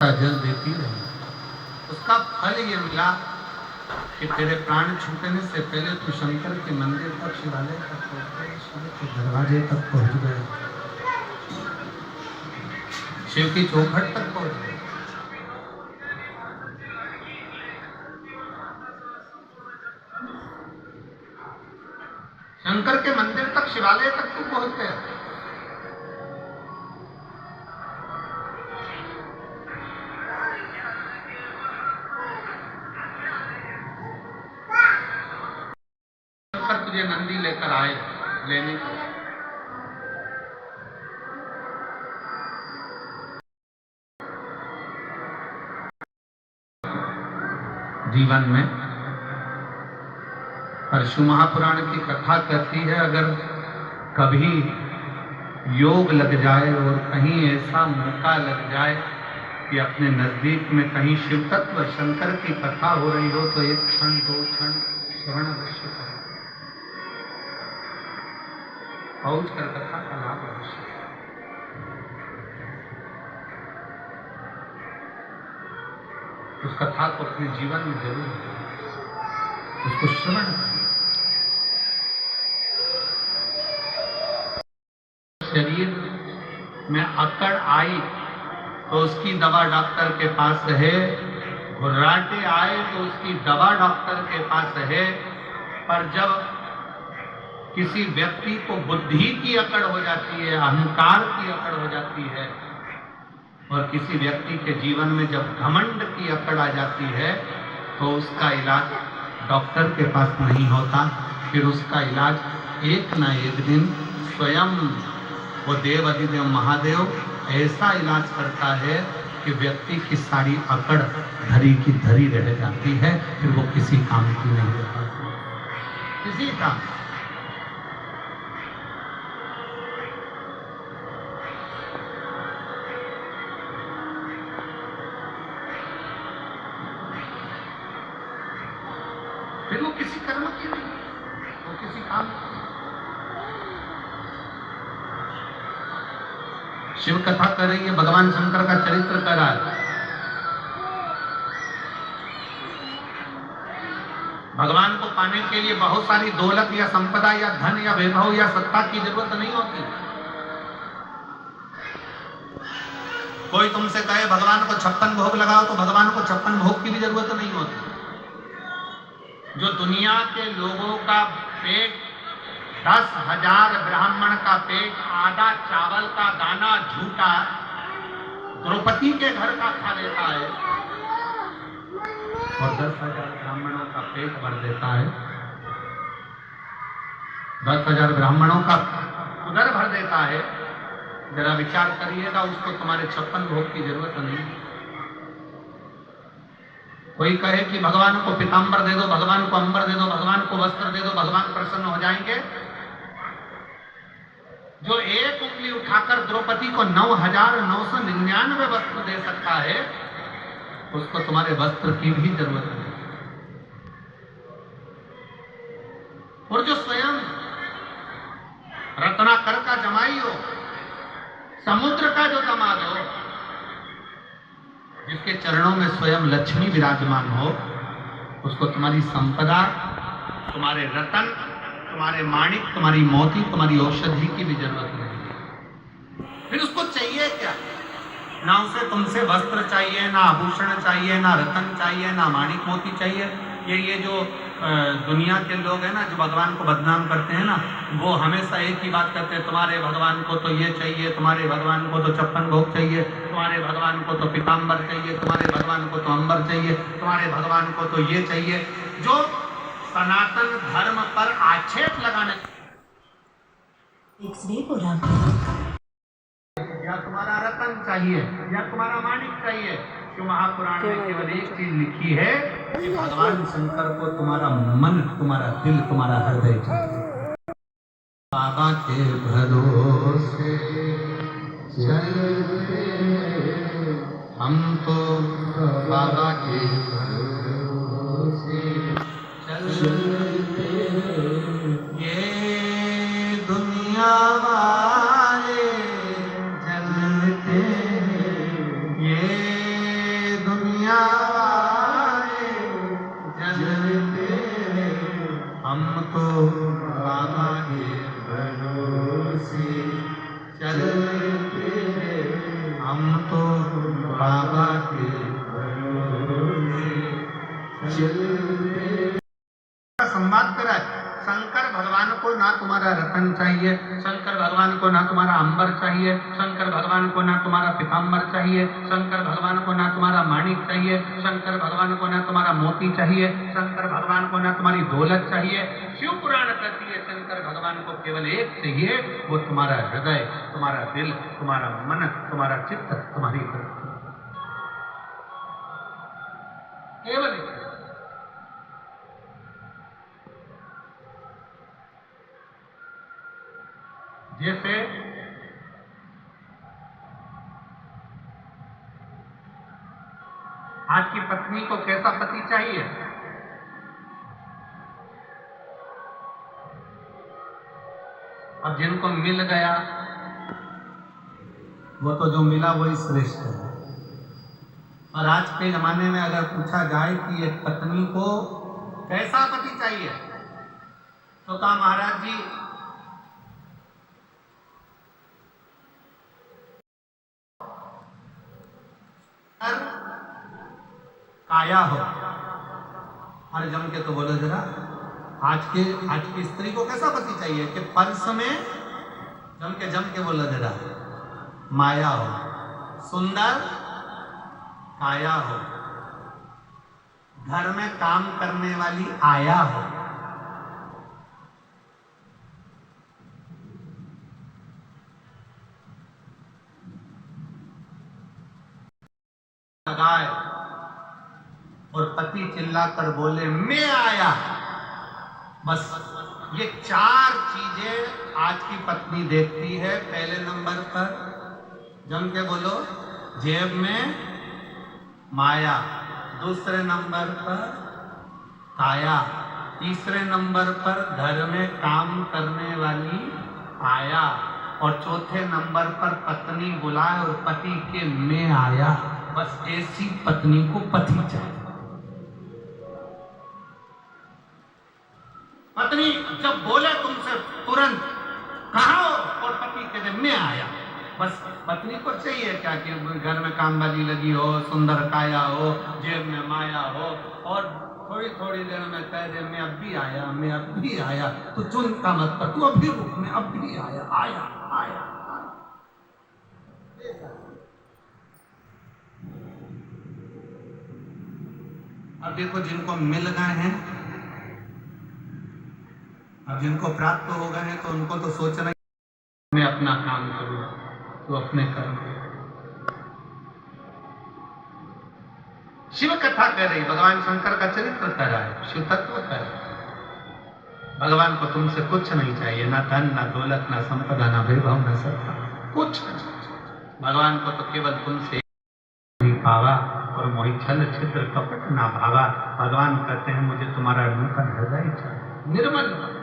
जल देती रही। उसका फल ये मिला कि तेरे प्राण छूटने से पहले तू शंकर के मंदिर तक, शिवालय तक पहुंच गए, शिव के दरवाजे तक पहुंच गए, शिव की चौखट तक पहुंच गए। शंकर के मंदिर तक, शिवालय तक तू पहुंच गया। शंकर तुझे नंदी लेकर आए लेने को। जीवन में परशु महापुराण की कथा कहती है, अगर कभी योग लग जाए और कहीं ऐसा मौका लग जाए कि अपने नजदीक में कहीं शिव तत्व शंकर की कथा हो रही हो, तो एक क्षण दो क्षण श्रवण अवश्य करें। पहुंच कर कथा का लाभ अवश्य। उस कथा को अपने जीवन में जरूर उसको श्रवण करें। शरीर में अकड़ आई तो उसकी दवा डॉक्टर के पास है, घुर्राटे आए तो उसकी दवा डॉक्टर के पास है। पर जब किसी व्यक्ति को बुद्धि की अकड़ हो जाती है, अहंकार की अकड़ हो जाती है, और किसी व्यक्ति के जीवन में जब घमंड की अकड़ आ जाती है, तो उसका इलाज डॉक्टर के पास नहीं होता। फिर उसका इलाज एक ना एक दिन स्वयं वो देव अधिदेव महादेव ऐसा इलाज करता है कि व्यक्ति की सारी अकड़ धरी की धरी रह जाती है। फिर वो किसी काम की नहीं रह पाती, किसी काम। फिर वो किसी कर्म की नहीं, वो किसी काम। शिव कथा कर रही है, भगवान शंकर का चरित्र कर रहा है। भगवान को पाने के लिए बहुत सारी दौलत या संपदा या धन या वैभव या सत्ता की जरूरत नहीं होती। कोई तुमसे कहे भगवान को 56 भोग लगाओ, तो भगवान को 56 भोग की भी जरूरत नहीं होती। जो दुनिया के लोगों का पेट 10,000 ब्राह्मण का पेट आधा चावल का दाना झूठा द्रौपदी के घर का खा लेता है, और 10,000 ब्राह्मणों का पेट भर देता है, 10,000 ब्राह्मणों का उदर भर देता है। जरा विचार करिएगा, उसको तुम्हारे 56 भोग की जरूरत नहीं। कोई कहे कि भगवान को पीतांबर दे दो, भगवान को अंबर दे दो, भगवान को वस्त्र दे दो, भगवान प्रसन्न हो जाएंगे। जो एक उंगली उठाकर द्रौपदी को 9,999 वस्त्र दे सकता है, उसको तुम्हारे वस्त्र की भी जरूरत नहीं। और जो स्वयं रत्नाकर का जमाई हो, समुद्र का जो दामाद हो, जिसके चरणों में स्वयं लक्ष्मी विराजमान हो, उसको तुम्हारी संपदा, तुम्हारे रतन, तुम्हारे माणिक, तुम्हारी मोती, तुम्हारी औषधि की भी जरूरत नहीं। फिर उसको चाहिए क्या? ना उसे तुमसे वस्त्र चाहिए, ना आभूषण चाहिए, ना रतन चाहिए, ना माणिक मोती चाहिए। ये जो दुनिया के लोग हैं ना, जो भगवान को बदनाम करते हैं ना, वो हमेशा एक ही बात करते हैं, तुम्हारे भगवान को तो ये चाहिए, तुम्हारे भगवान को तो 56 भोग चाहिए, तुम्हारे भगवान को तो पीतांबर चाहिए, तुम्हारे भगवान को तो अंबर चाहिए, तुम्हारे भगवान को तो ये चाहिए। जो सनातन धर्म पर आक्षेप लगाने, या तुम्हारा रतन चाहिए या तुम्हारा माणिक चाहिए। शिव महापुराण में केवल एक चीज लिखी है कि भगवान शंकर को तुम्हारा मन, तुम्हारा दिल, तुम्हारा हृदय चाहिए। बाबा के भरोसे चलते हम तो, बाबा के भरोसे चलते, ये दुनिया वाले जलते, ये दुनिया वाले जलते हैं, हम तो बाबा के भरोसे चलते हैं, हम तो बाबा के भरोसे चलते। संवाद करा है। शंकर भगवान को ना तुम्हारा रतन चाहिए, शंकर भगवान को ना तुम्हारा अंबर चाहिए, शंकर भगवान को ना तुम्हारा पीताम्बर चाहिए, शंकर भगवान को ना तुम्हारा माणिक चाहिए, शंकर भगवान को ना तुम्हारा मोती चाहिए, शंकर भगवान को ना तुम्हारी दौलत चाहिए। शिव पुराण कहती है शंकर भगवान को केवल एक चाहिए, वो तुम्हारा हृदय, तुम्हारा दिल, तुम्हारा मन, तुम्हारा चित्त, तुम्हारी वृत्ति, केवल एक। जैसे आज की पत्नी को कैसा पति चाहिए? अब जिनको मिल गया वो तो जो मिला वही श्रेष्ठ है। और आज के जमाने में अगर पूछा जाए कि एक पत्नी को कैसा पति चाहिए, तो कहा महाराज जी काया हो। अरे जम के तो बोलो जरा, आज की स्त्री को कैसा पति चाहिए कि पर्स में जम के बोलो जरा, माया हो, सुंदर काया हो, घर में काम करने वाली आया हो, लगाए और पति चिल्लाकर बोले मैं आया। बस ये चार चीजें आज की पत्नी देखती है। पहले नंबर पर जम के बोलो, जेब में माया, दूसरे नंबर पर काया, तीसरे नंबर पर घर में काम करने वाली आया, और चौथे नंबर पर पत्नी बुलाए और पति के मैं आया। बस ऐसी पत्नी को पति चाहिए। पत्नी जब बोले तुमसे तुरंत कहाँ हो, और पति कहते मैं आया। बस पत्नी को चाहिए क्या कि घर में काम वाली लगी हो, सुंदर काया हो, जेब में माया हो, और थोड़ी थोड़ी देर में कह दे मैं अब भी आया, मैं अब भी आया। तो चिंता मत कर, तू अभी रुक, मैं अब भी आया आया आया। अब देखो जिनको मिल गए हैं, अब जिनको प्राप्त हो गए हैं, तो उनको तो सोचना मैं अपना काम करूं, तो अपने कर्म। शिव कथा कर रही, भगवान शंकर का चरित्र कर रहा है, शिव तत्व कर रहा है। भगवान को तुमसे कुछ नहीं चाहिए, ना धन, ना दौलत, ना संपदा, ना वैभव, ना सत्ता, कुछ नहीं। भगवान को तो केवल तुमसे पावा और मोहि छल छिद्र कपट ना भावा। भगवान कहते हैं मुझे तुम्हारा नूतन हृदय चाहिए, निर्मल।